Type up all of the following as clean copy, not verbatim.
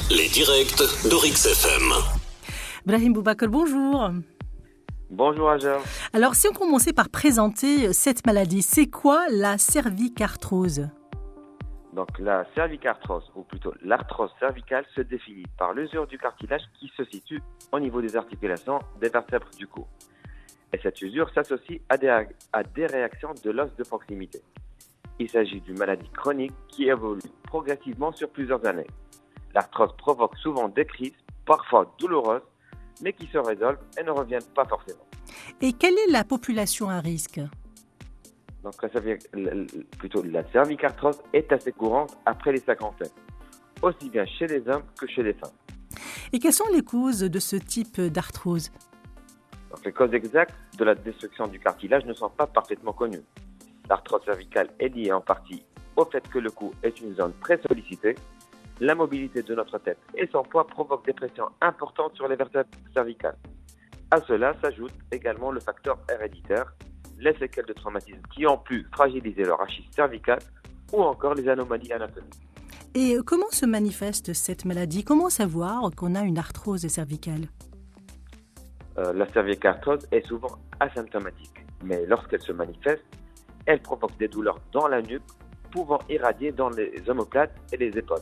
Les directs d'Orix FM. Brahim Boubacar, bonjour. Bonjour Hajar. Alors, si on commençait par présenter cette maladie, c'est quoi la cervicarthrose ? Donc la cervicarthrose, ou plutôt l'arthrose cervicale, se définit par l'usure du cartilage qui se situe au niveau des articulations des vertèbres du cou. Et cette usure s'associe à des réactions de l'os de proximité. Il s'agit d'une maladie chronique qui évolue progressivement sur plusieurs années. L'arthrose provoque souvent des crises, parfois douloureuses, mais qui se résolvent et ne reviennent pas forcément. Et quelle est la population à risque ? Donc la cervicarthrose est assez courante après les 50 ans, aussi bien chez les hommes que chez les femmes. Et quelles sont les causes de ce type d'arthrose ? Donc, les causes exactes de la destruction du cartilage ne sont pas parfaitement connues. L'arthrose cervicale est liée en partie au fait que le cou est une zone très sollicitée. La mobilité de notre tête et son poids provoquent des pressions importantes sur les vertèbres cervicales. À cela s'ajoute également le facteur héréditaire, les séquelles de traumatisme qui ont pu fragiliser le rachis cervical ou encore les anomalies anatomiques. Et comment se manifeste cette maladie ? Comment savoir qu'on a une arthrose cervicale ? La cervicarthrose est souvent asymptomatique, mais lorsqu'elle se manifeste, elle provoque des douleurs dans la nuque, pouvant irradier dans les omoplates et les épaules.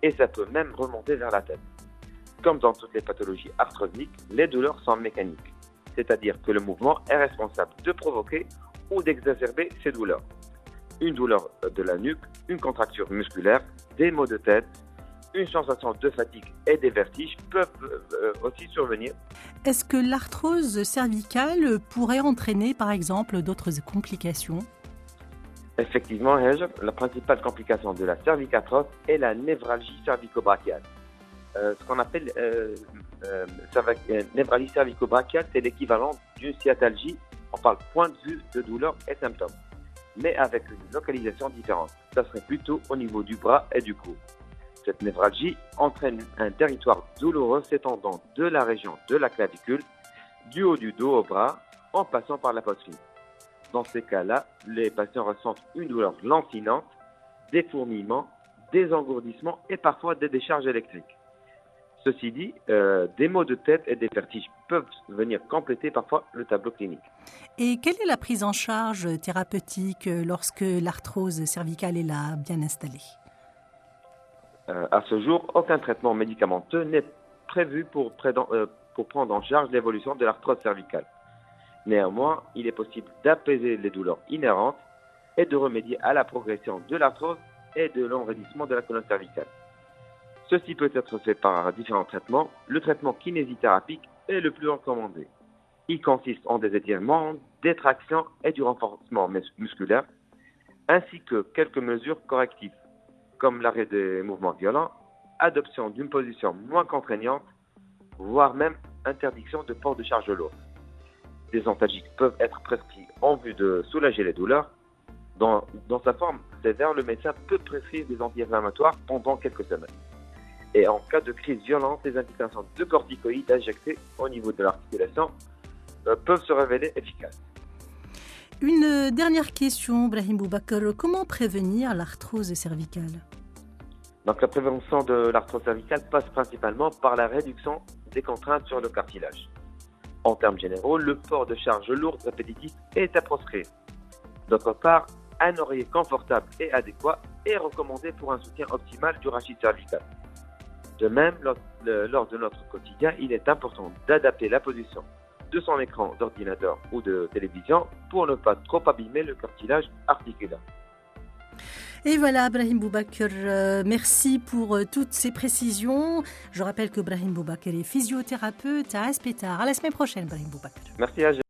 Et ça peut même remonter vers la tête. Comme dans toutes les pathologies arthrosiques, les douleurs sont mécaniques, c'est-à-dire que le mouvement est responsable de provoquer ou d'exacerber ces douleurs. Une douleur de la nuque, une contracture musculaire, des maux de tête, une sensation de fatigue et des vertiges peuvent aussi survenir. Est-ce que l'arthrose cervicale pourrait entraîner par exemple d'autres complications ? Effectivement, la principale complication de la cervicarthrose est la névralgie cervico-brachiale. Ce qu'on appelle névralgie cervico-brachiale, c'est l'équivalent d'une sciatalgie. On parle point de vue de douleur et symptômes, mais avec une localisation différente. Ça serait plutôt au niveau du bras et du cou. Cette névralgie entraîne un territoire douloureux s'étendant de la région de la clavicule, du haut du dos au bras, en passant par la poitrine. Dans ces cas-là, les patients ressentent une douleur lancinante, des fourmillements, des engourdissements et parfois des décharges électriques. Ceci dit, des maux de tête et des vertiges peuvent venir compléter parfois le tableau clinique. Et quelle est la prise en charge thérapeutique lorsque l'arthrose cervicale est là, bien installée ? À ce jour, aucun traitement médicamenteux n'est prévu pour prendre en charge l'évolution de l'arthrose cervicale. Néanmoins, il est possible d'apaiser les douleurs inhérentes et de remédier à la progression de l'arthrose et de l'enraidissement de la colonne cervicale. Ceci peut être fait par différents traitements. Le traitement kinésithérapique est le plus recommandé. Il consiste en des étirements, des tractions et du renforcement musculaire, ainsi que quelques mesures correctives, comme l'arrêt des mouvements violents, adoption d'une position moins contraignante, voire même interdiction de port de charge lourde. Des antalgiques peuvent être prescrits en vue de soulager les douleurs. Dans sa forme sévère, le médecin peut prescrire des anti-inflammatoires pendant quelques semaines. Et en cas de crise violente, les indications de corticoïdes injectés au niveau de l'articulation peuvent se révéler efficaces. Une dernière question, Brahim Boubacar. Comment prévenir l'arthrose cervicale ? Donc, la prévention de l'arthrose cervicale passe principalement par la réduction des contraintes sur le cartilage. En termes généraux, le port de charges lourdes répétitives est à proscrire. D'autre part, un oreiller confortable et adéquat est recommandé pour un soutien optimal du rachis cervical. De même, lors de notre quotidien, il est important d'adapter la position de son écran d'ordinateur ou de télévision pour ne pas trop abîmer le cartilage articulaire. Et voilà, Brahim Boubacar, merci pour toutes ces précisions. Je rappelle que Brahim Boubacar est physiothérapeute à Aspetar. À la semaine prochaine, Brahim Boubacar. Merci, Hajar.